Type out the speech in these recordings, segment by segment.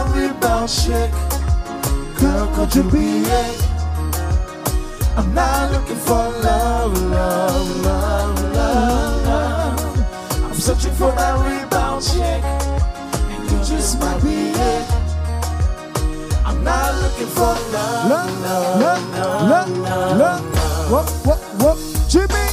that rebound chick. Girl, could you be it? I'm not looking for love, love, love, love, love. I'm searching for that rebound chick, and you just might be it. I'm not looking for love, love, love, love, love, love. What, Jimmy?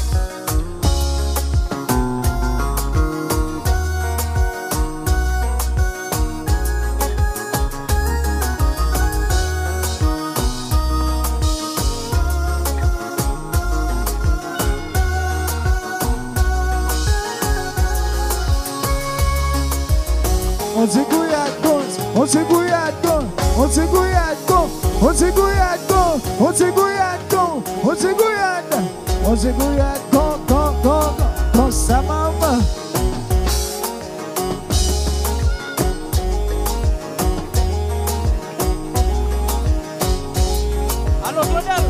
On sa maman. Allô, Claudel.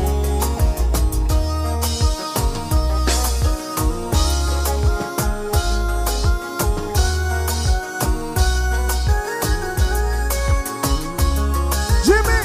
Jimmy!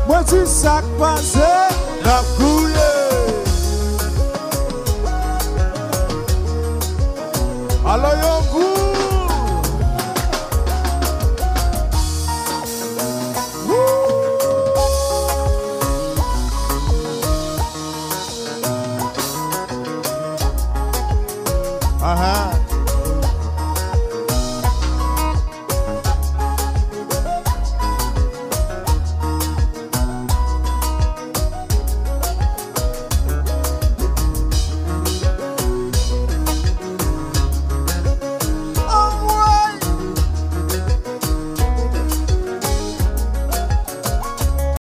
What's ça passé? La cour